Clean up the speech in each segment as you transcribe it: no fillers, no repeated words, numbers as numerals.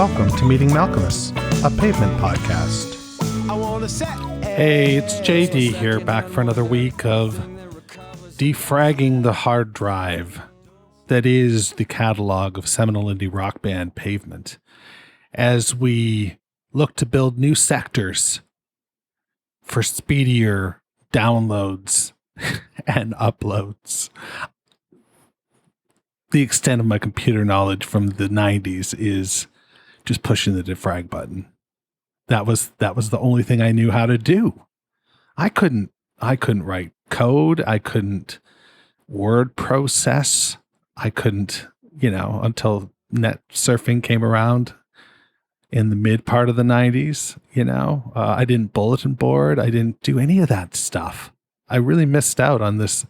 welcome to Meeting Malcolmus, a pavement podcast. Hey, it's JD here, back for another week of defragging the hard drive that is the catalog of seminal indie rock band Pavement, as we look to build new sectors for speedier downloads and uploads. The extent of my computer knowledge from the 90s is just pushing the defrag button. That was the only thing I knew how to do. I couldn't write code. I couldn't word process. I couldn't, until net surfing came around in the mid part of the 90s, I didn't bulletin board. I didn't do any of that stuff. I really missed out on this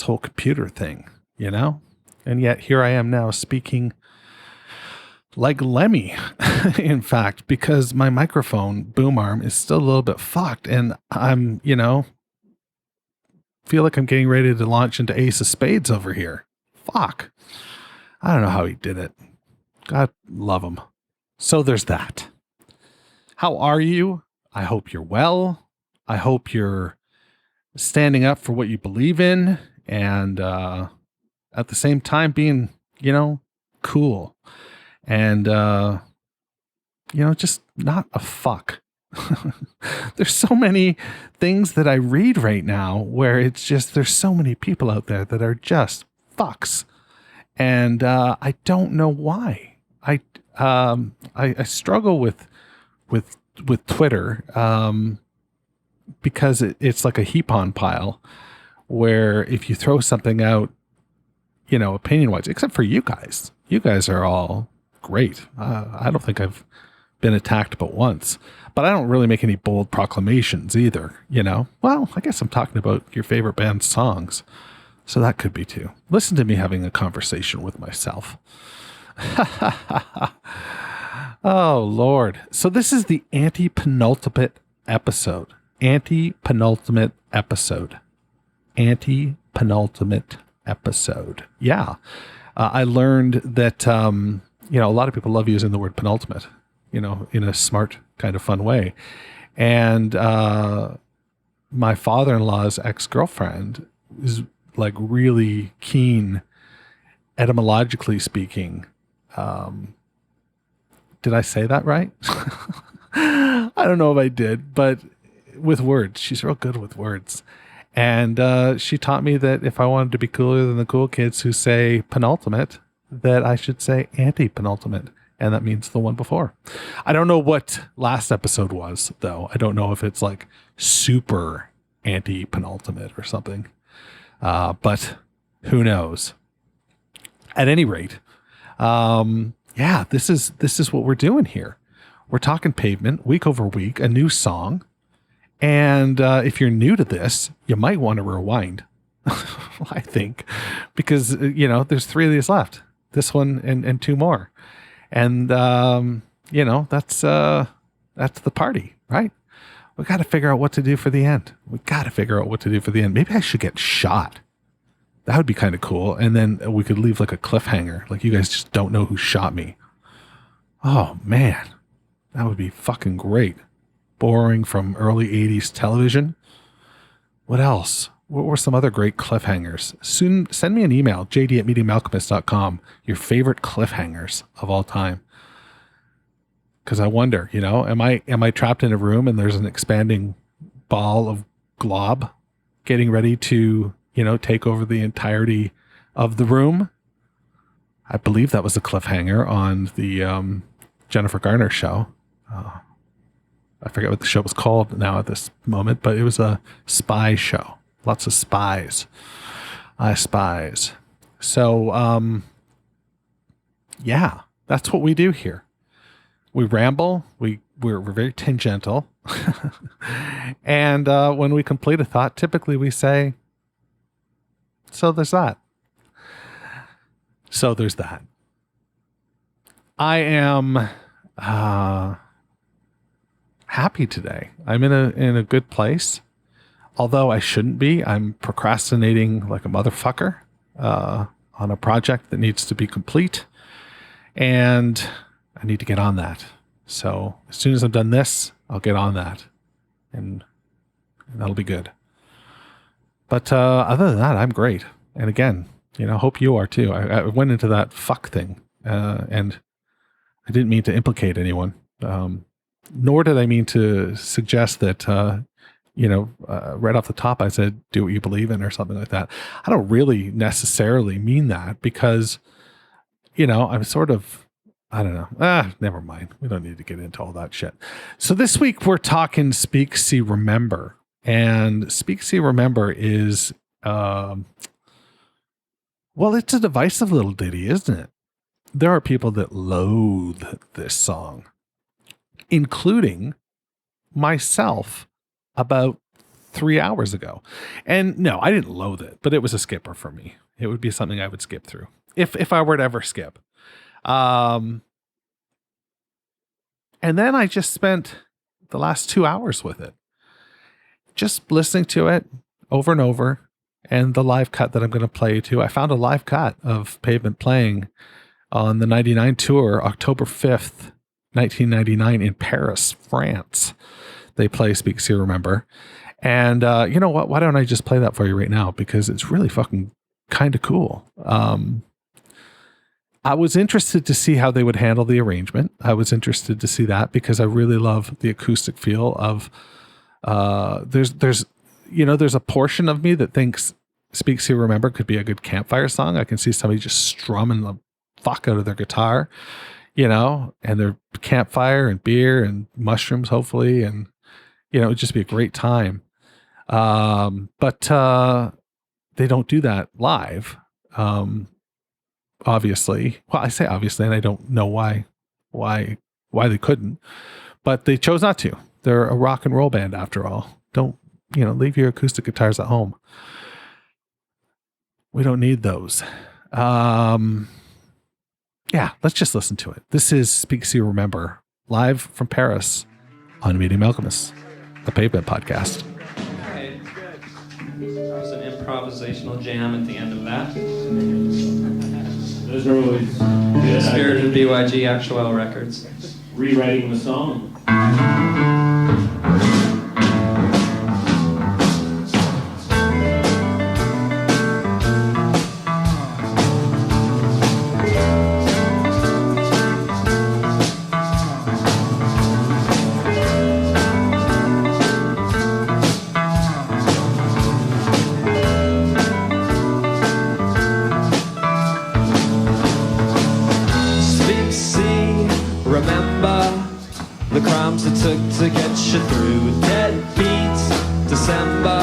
whole computer thing, And yet here I am now speaking like Lemmy, in fact, because my microphone boom arm is still a little bit fucked, and I'm, feel like I'm getting ready to launch into Ace of Spades over here. Fuck. I don't know how he did it. God love him. So there's that. How are you? I hope you're well. I hope you're standing up for what you believe in, and at the same time being, cool. And, just not a fuck. There's so many things that I read right now where it's just, there's so many people out there that are just fucks. And I don't know why. I struggle with Twitter because it's like a heap-on pile where if you throw something out, opinion-wise, except for you guys are all great. I don't think I've been attacked but once, but I don't really make any bold proclamations either, Well, I guess I'm talking about your favorite band's songs, so that could be too. Listen to me having a conversation with myself. Oh, Lord. So this is the anti-penultimate episode. Anti-penultimate episode. Yeah. I learned that, a lot of people love using the word penultimate, in a smart kind of fun way. And my father-in-law's ex-girlfriend is like really keen, etymologically speaking. Did I say that right? I don't know if I did, but with words, she's real good with words. And she taught me that if I wanted to be cooler than the cool kids who say penultimate, that I should say anti-penultimate. And that means the one before. I don't know what last episode was, though. I don't know if it's like super anti-penultimate or something. But who knows? At any rate, this is what we're doing here. We're talking Pavement week over week, a new song. And if you're new to this, you might want to rewind, I think, because, there's 3 of these left, this one and 2 more. And, that's the party, right? We got to figure out what to do for the end. Maybe I should get shot. That would be kind of cool. And then we could leave like a cliffhanger. Like you guys just don't know who shot me. Oh, man, that would be fucking great. Borrowing from early 80s television. What else? What were some other great cliffhangers? Soon send me an email, jd@meetingmalcolmus.com, your favorite cliffhangers of all time. Because I wonder, am I trapped in a room and there's an expanding ball of glob getting ready to, take over the entirety of the room? I believe that was a cliffhanger on the Jennifer Garner show. I forget what the show was called now at this moment, but it was a spy show. Lots of spies. I spies. So, that's what we do here. We ramble. We're very tangential. And when we complete a thought, typically we say, so there's that. I am happy today. I'm in a good place. Although I shouldn't be. I'm procrastinating like a motherfucker on a project that needs to be complete. And I need to get on that. So as soon as I'm done this, I'll get on that, and that'll be good. But other than that, I'm great. And again, hope you are too. I went into that fuck thing, and I didn't mean to implicate anyone, nor did I mean to suggest that, right off the top, I said, do what you believe in or something like that. I don't really necessarily mean that because, I'm sort of, I don't know. Never mind. We don't need to get into all that shit. So this week we're talking Speak, See, Remember. And Speak, See, Remember is, it's a divisive little ditty, isn't it? There are people that loathe this song, including myself about 3 hours ago. And no, I didn't loathe it, but it was a skipper for me. It would be something I would skip through if I were to ever skip. And then I just spent the last 2 hours with it, just listening to it over and over. And the live cut that I'm going to play you to, I found a live cut of Pavement playing on the 99 tour, October 5th, 1999 in Paris, France. They play Speak, See, Remember. And you know what? Why don't I just play that for you right now? Because it's really fucking kind of cool. I was interested to see how they would handle the arrangement. I was interested to see that because I really love the acoustic feel of, there's a portion of me that thinks Speak, See, Remember could be a good campfire song. I can see somebody just strumming the fuck out of their guitar, and their campfire and beer and mushrooms, hopefully. And, it would just be a great time. But they don't do that live. Obviously. Well, I say obviously, and I don't know why they couldn't, but they chose not to. They're a rock and roll band after all. Don't, leave your acoustic guitars at home. We don't need those. Yeah, let's just listen to it. This is Speak, See, Remember, live from Paris on Medium Alchemist, the Pavement podcast. Okay, good. That was an improvisational jam at the end of that. Those are always good. Spirit of BYG Actual Records. Rewriting the song. Took to get you through deadbeats December.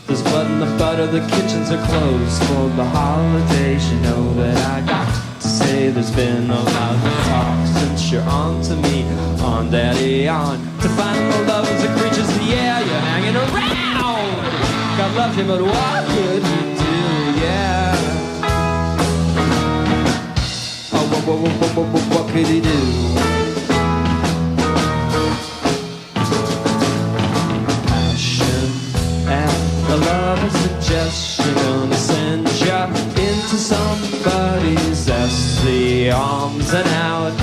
There's blood in the butter, the kitchens are closed for the holidays. You know that I got to say there's been a lot of talk since you're on to me, on daddy, on to find the lovers of creatures. Yeah, you're hanging around. God loves you, but what could he do? Yeah. Oh, what could he do? The love of suggestion gonna send ya into somebody's ass. The arms and out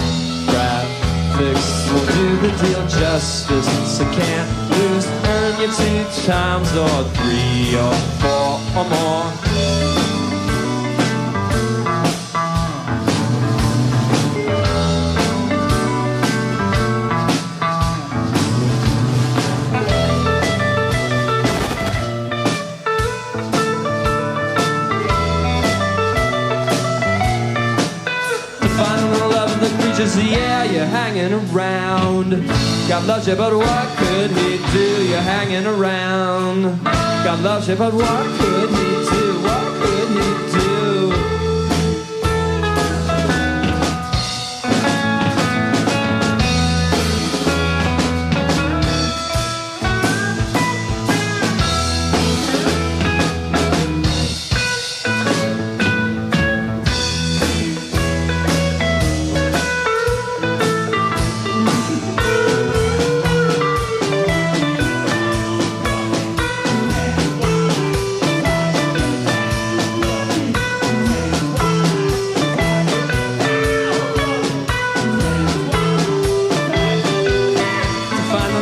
graphics will do the deal justice. I can't lose, earn you 2 times or 3 or 4 or more. Yeah, you're hanging around. God loves you, but what could he do? You're hanging around. God loves you, but what could he do? What could he do?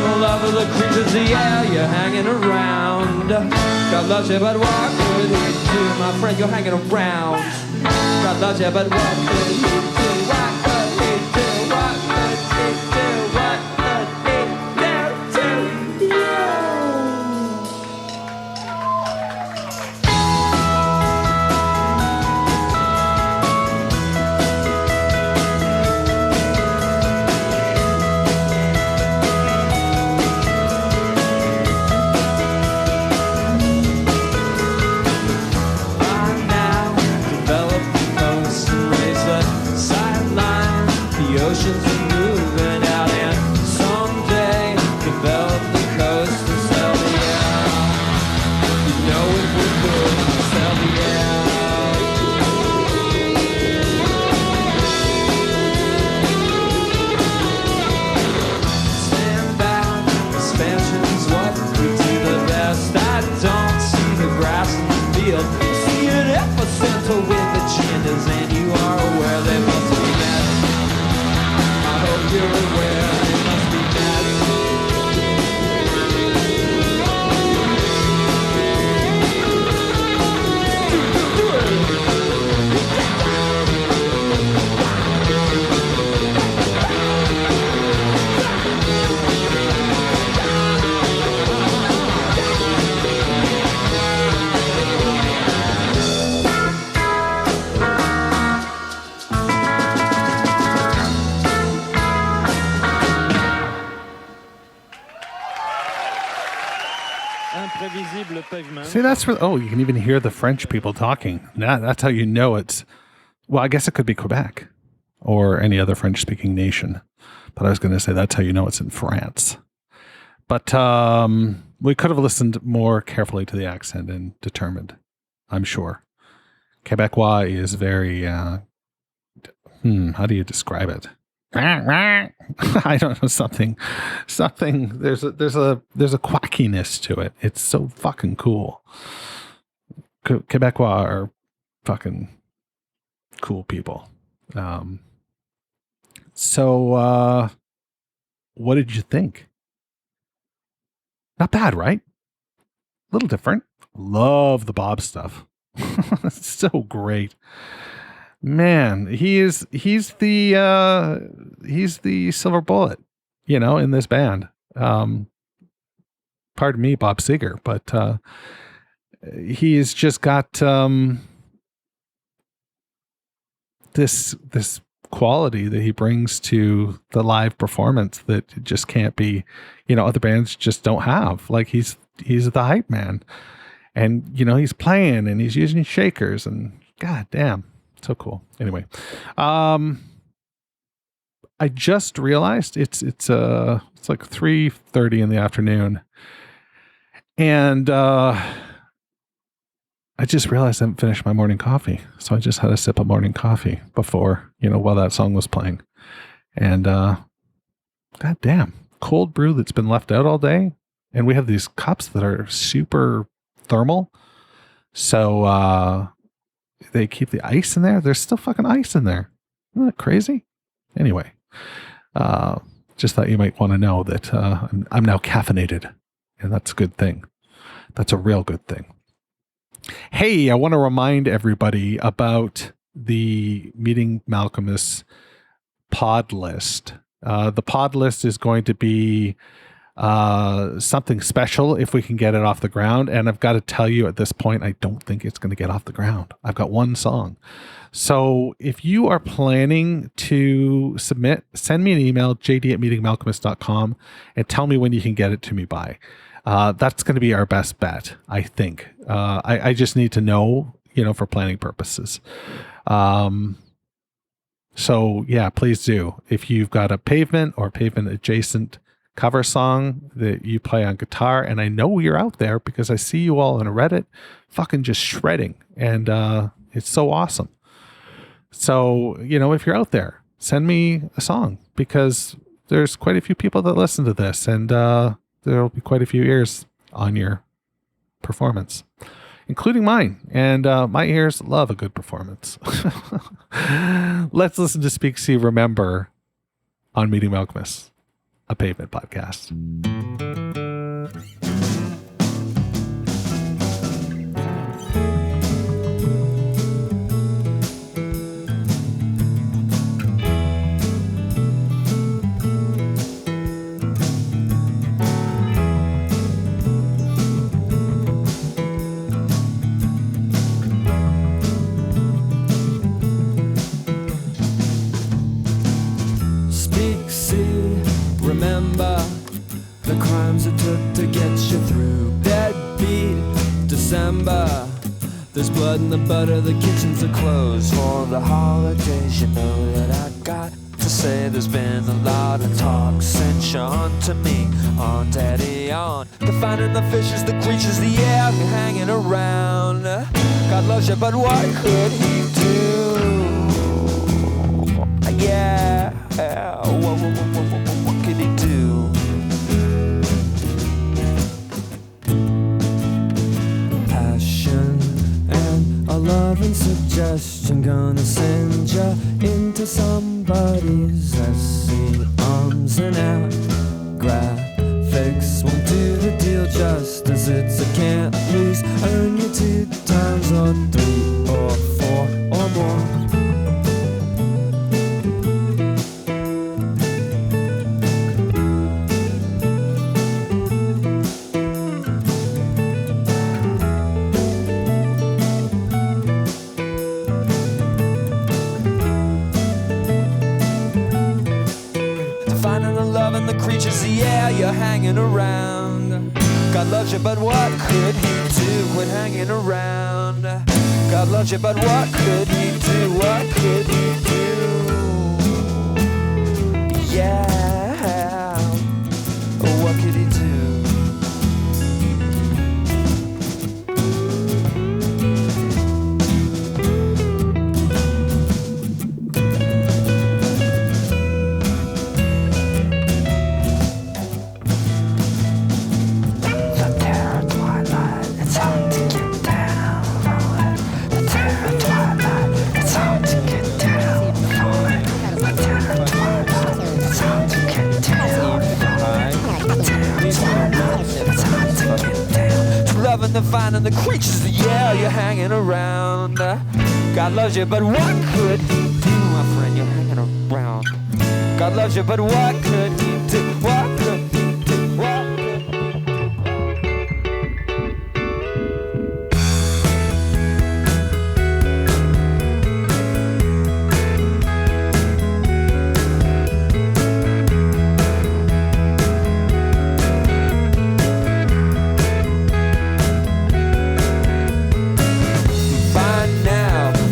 the love of the creatures, yeah, you're hanging around. God loves you, but what could he do? My friend, you're hanging around. God loves you, but what could he do? What could he do? What could he do? What could he do to you? Oceans are moving out, and someday develop the coast and sell the air. You know it would good to sell the air. Stand back, expansion is what we do the best. I don't see the grass in the field. See an epicenter with agendas, and you are aware they must be met. You're aware they must be mad. See, that's where, oh, you can even hear the French people talking. That's how you know it's, well, I guess it could be Quebec or any other French-speaking nation. But I was going to say that's how you know it's in France. But we could have listened more carefully to the accent and determined, I'm sure. Quebecois is very, how do you describe it? I don't know, something. There's a quackiness to it. It's so fucking cool. Quebecois are fucking cool people. So what did you think? Not bad, right? A little different. Love the Bob stuff. It's so great. Man, he's the silver bullet, in this band. Pardon me, Bob Seger, but he's just got this quality that he brings to the live performance that just can't be, other bands just don't have. Like he's the hype man, and he's playing and he's using shakers, and god damn. So cool. Anyway, I just realized it's like 3:30 in the afternoon, and I just realized I haven't finished my morning coffee, so I just had a sip of morning coffee before while that song was playing, and god damn, cold brew that's been left out all day, and we have these cups that are super thermal, so they keep the ice in there. There's still fucking ice in there. Isn't that crazy? Anyway, just thought you might want to know that I'm now caffeinated, and that's a good thing. That's a real good thing. Hey, I want to remind everybody about the Meeting Malcolmus pod list. The pod list is going to be something special if we can get it off the ground. And I've got to tell you at this point, I don't think it's going to get off the ground. I've got one song. So if you are planning to submit, send me an email, jd@meetingmalcolmus.com, and tell me when you can get it to me by. That's going to be our best bet, I think. I just need to know, for planning purposes. So yeah, please do. If you've got a Pavement or Pavement adjacent cover song that you play on guitar, and I know you're out there because I see you all on Reddit fucking just shredding, and it's so awesome. So, if you're out there, send me a song, because there's quite a few people that listen to this, and there'll be quite a few ears on your performance, including mine. And my ears love a good performance. Let's listen to Speak See Remember on Meeting Malcolmus. a Pavement podcast. Speak, see, remember the crimes it took to get you through. Deadbeat December. There's blood in the butter, the kitchens are closed for the holidays. You know that I got to say there's been a lot of talk since you're on to me, on daddy, on the finding the fishes, the creatures, the air hanging around. God loves you, but what could he do? Yeah, what could he do? Passion and a loving suggestion, gonna send you into somebody's SC arms and out. Graphics won't do the deal justice. It's a can't lose. Earn you 2 times or 3 or 4 or more. Finding the love in the creatures, yeah, you're hanging around. God loves you, but what could he do? Quit hanging around. God loves you, but what could he do? What could he do? Yeah, what could he do? Loving the finding the creatures, yeah, you're hanging around. God loves you, but what could he do, my friend? You're hanging around. God loves you, but what could he do? What could he do? What could he do?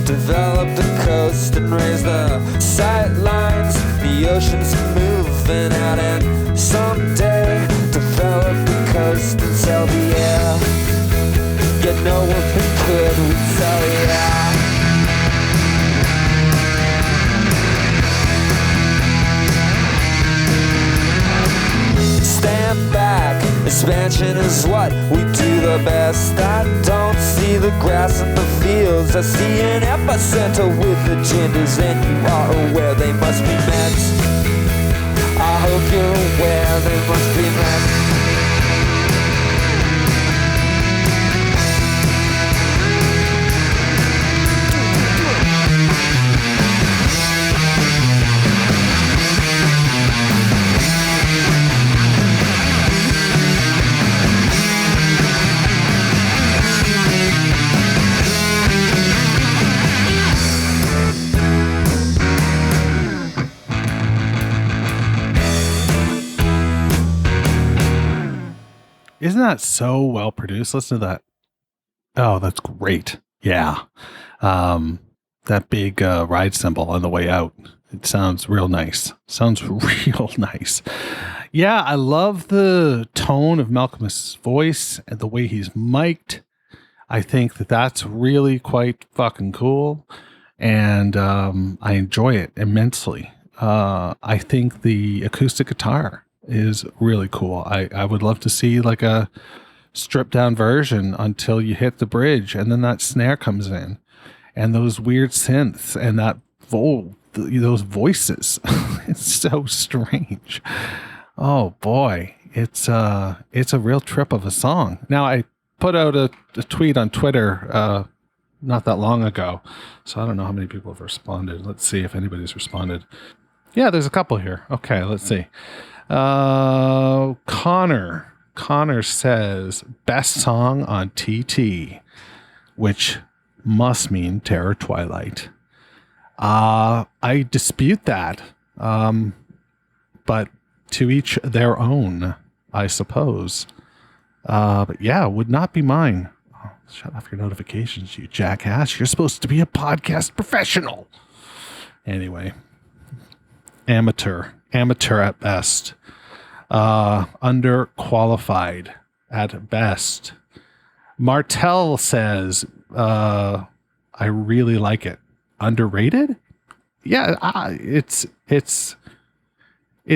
Develop the coast and raise the sight lines. The ocean's moving out, and someday develop the coast and sell the air. You know what we could, we sell, yeah. Stand back, expansion is what we do the best. I don't see the grass in the fields, I see an epicenter with agendas, and you are aware they must be met. I hope you're aware they must be met. Isn't that so well produced? Listen to that. Oh, that's great. Yeah. That big ride cymbal on the way out. It sounds real nice. Sounds real nice. Yeah, I love the tone of Malcolm's voice and the way he's mic'd. I think that that's really quite fucking cool. And I enjoy it immensely. I think the acoustic guitar is really cool. I would love to see like a stripped down version until you hit the bridge, and then that snare comes in, and those weird synths, and that those voices. It's so strange. Oh boy, it's a real trip of a song. Now I put out a tweet on Twitter not that long ago, so I don't know how many people have responded. Let's see if anybody's responded. Yeah, there's a couple here. Okay, let's see. Connor says best song on TT, which must mean Terror Twilight. I dispute that. But to each their own, I suppose. But yeah, would not be mine. Oh, shut off your notifications, you jackass. You're supposed to be a podcast professional. Anyway, amateur at best. Underqualified at best. Martel says, I really like it. Underrated? Yeah, it's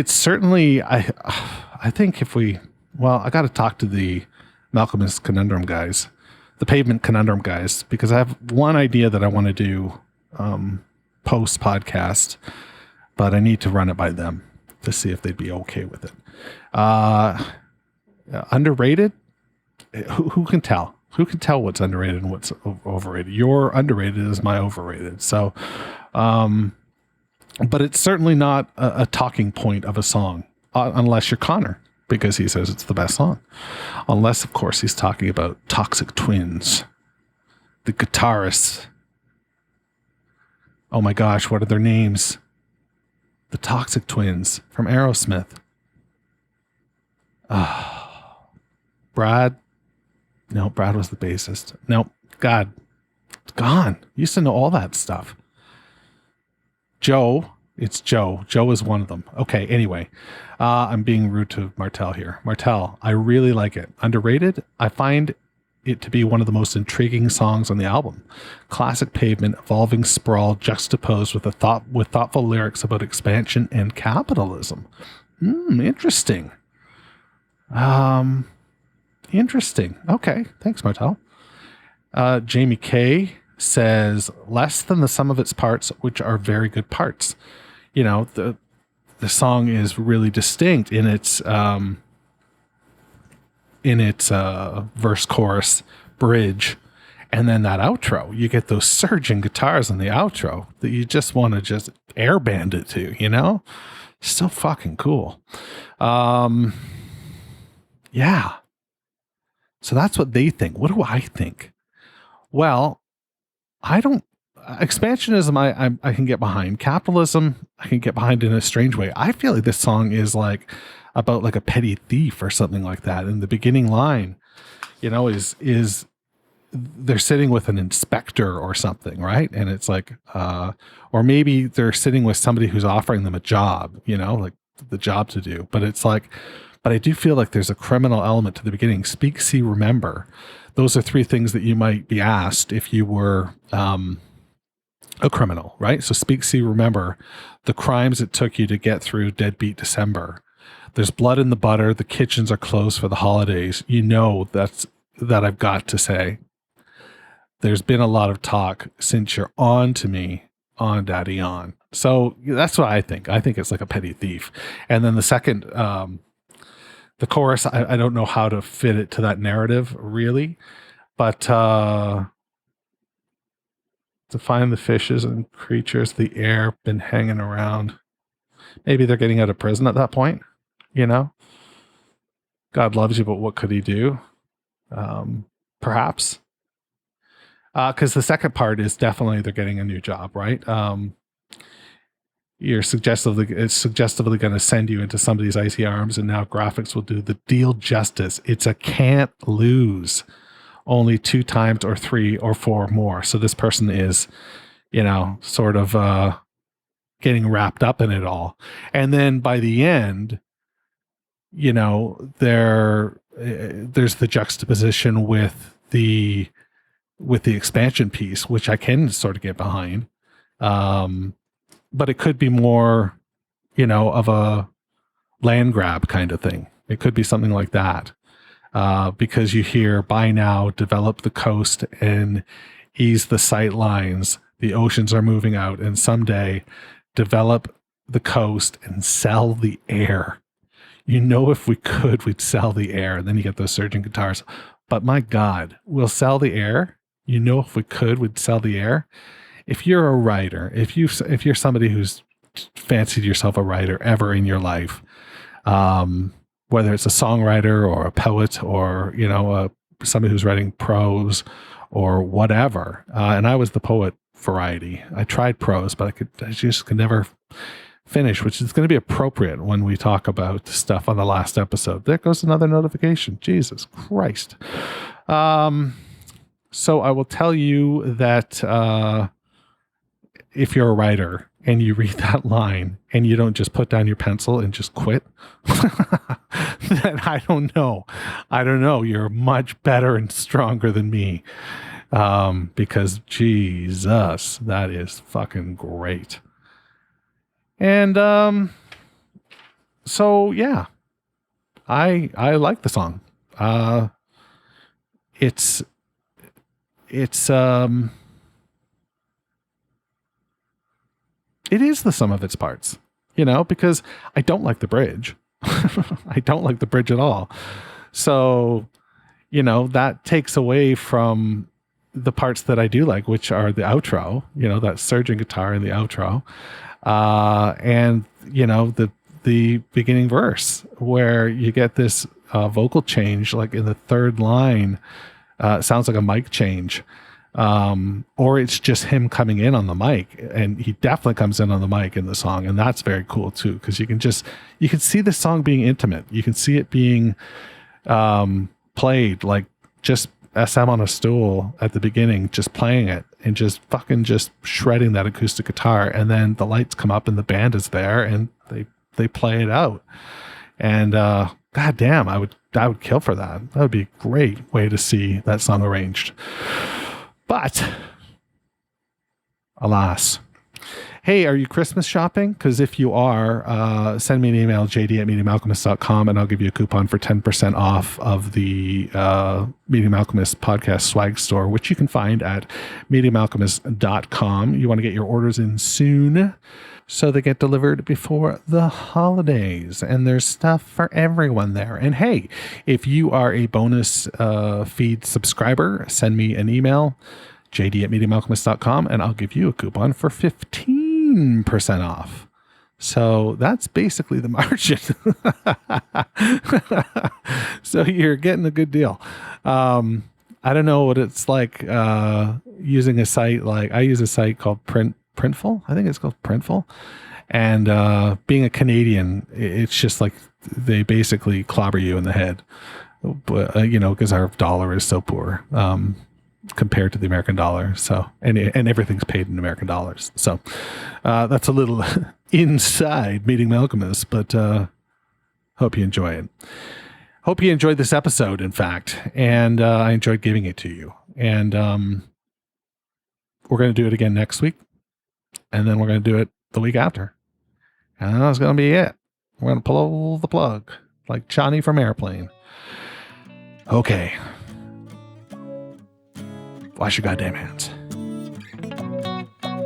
certainly, I think if we, well, I got to talk to the Malcolmist Conundrum guys, the Pavement Conundrum guys, because I have one idea that I want to do post podcast, but I need to run it by them to see if they'd be okay with it. Underrated? Who can tell? Who can tell what's underrated and what's overrated? Your underrated is my overrated. So, but it's certainly not a talking point of a song, unless you're Connor, because he says it's the best song. Unless, of course, he's talking about Toxic Twins, the guitarists. Oh my gosh, what are their names? The Toxic Twins from Aerosmith. Brad. No, Brad was the bassist. No, God, it's gone. Used to know all that stuff. Joe. It's Joe. Joe is one of them. Okay, anyway. I'm being rude to Martel here. Martel, I really like it. Underrated? I find it to be one of the most intriguing songs on the album. Classic Pavement, evolving sprawl juxtaposed with thoughtful lyrics about expansion and capitalism. Interesting. Interesting. Okay. Thanks, Martel. Jamie K says less than the sum of its parts, which are very good parts. You know, the song is really distinct in its verse, chorus, bridge, and then that outro. You get those surging guitars in the outro that you just want to just airband it to, you know? So fucking cool. Yeah. So that's what they think. What do I think? Well, I don't. Expansionism, I can get behind. Capitalism, I can get behind in a strange way. I feel like this song is like about like a petty thief or something like that. And the beginning line, you know, is they're sitting with an inspector or something, right? And it's like, or maybe they're sitting with somebody who's offering them a job, you know, like the job to do. But it's like, but I do feel like there's a criminal element to the beginning. Speak, see, remember. Those are three things that you might be asked if you were a criminal, right? So speak, see, remember the crimes it took you to get through Deadbeat December. There's blood in the butter. The kitchens are closed for the holidays. You know that I've got to say. There's been a lot of talk since you're on to me, on daddy on. So that's what I think. I think it's like a petty thief. And then the second, the chorus, I don't know how to fit it to that narrative really, but to find the fishes and creatures, the air been hanging around. Maybe they're getting out of prison at that point, you know? God loves you, but what could he do? Perhaps. Because the second part is definitely they're getting a new job, right? It's suggestively going to send you into somebody's icy arms, and now graphics will do the deal justice. It's a can't lose. Only 2 times or 3 or 4 more. So this person is, you know, sort of getting wrapped up in it all. And then by the end, you know, there's the juxtaposition with the expansion piece, which I can sort of get behind. But it could be more, you know, of a land grab kind of thing. It could be something like that. Because you hear, by now, develop the coast and ease the sight lines. The oceans are moving out, and someday develop the coast and sell the air. if we could, we'd sell the air. And then you get those surging guitars. But my God, we'll sell the air. If we could, we'd sell the air. If you're a writer, if you're somebody who's fancied yourself a writer ever in your life, whether it's a songwriter or a poet or, somebody who's writing prose or whatever. And I was the poet variety. I tried prose, but I just could never finish, which is going to be appropriate when we talk about stuff on the last episode. There goes another notification. Jesus Christ. So I will tell you that if you're a writer and you read that line and you don't just put down your pencil and just quit, then I don't know. You're much better and stronger than me. Because Jesus, that is fucking great. And so yeah, I like the song. It's it is the sum of its parts, because I don't like the bridge. I don't like the bridge at all. So, that takes away from the parts that I do like, which are the outro, that surging guitar in the outro. And the beginning verse where you get this vocal change, like in the third line, sounds like a mic change. Or it's just him coming in on the mic, and he definitely comes in on the mic in the song. And that's very cool too, because you can see the song being intimate. You can see it being, played like just SM on a stool at the beginning, just playing it and just shredding that acoustic guitar. And then the lights come up and the band is there and they play it out. And, God damn, I would kill for that. That would be a great way to see that song arranged. But alas, hey, are you Christmas shopping? Because if you are, send me an email, jd@meetingmalcolmist.com, and I'll give you a coupon for 10% off of the Meeting Malcolmist podcast swag store, which you can find at meetingmalcolmist.com. You want to get your orders in soon so they get delivered before the holidays. And there's stuff for everyone there. And hey, if you are a bonus feed subscriber, send me an email, jd@meetingmalcolmist.com, and I'll give you a coupon for 15% off. So that's basically the margin. So you're getting a good deal. I don't know what it's like using a site like I use a site called Printful. I think it's called Printful. And being a Canadian, it's just like they basically clobber you in the head, but because our dollar is so poor compared to the American dollar. So and everything's paid in American dollars. So that's a little inside Meeting Malcolmist, but hope you enjoy it. Hope you enjoyed this episode, in fact, and I enjoyed giving it to you. And we're going to do it again next week. And then we're going to do it the week after. And that's going to be it. We're going to pull the plug like Johnny from Airplane. Okay. Wash your goddamn hands.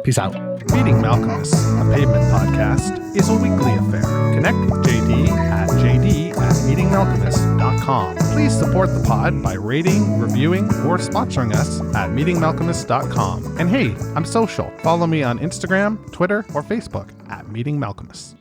Peace out. Meeting Malcolmist, a pavement podcast, is a weekly affair. Connect with JD at jd@meetingmalcolmist.com. Please support the pod by rating, reviewing, or sponsoring us at meetingmalcolmist.com. And hey, I'm social. Follow me on Instagram, Twitter, or Facebook at Meeting Malcolmist.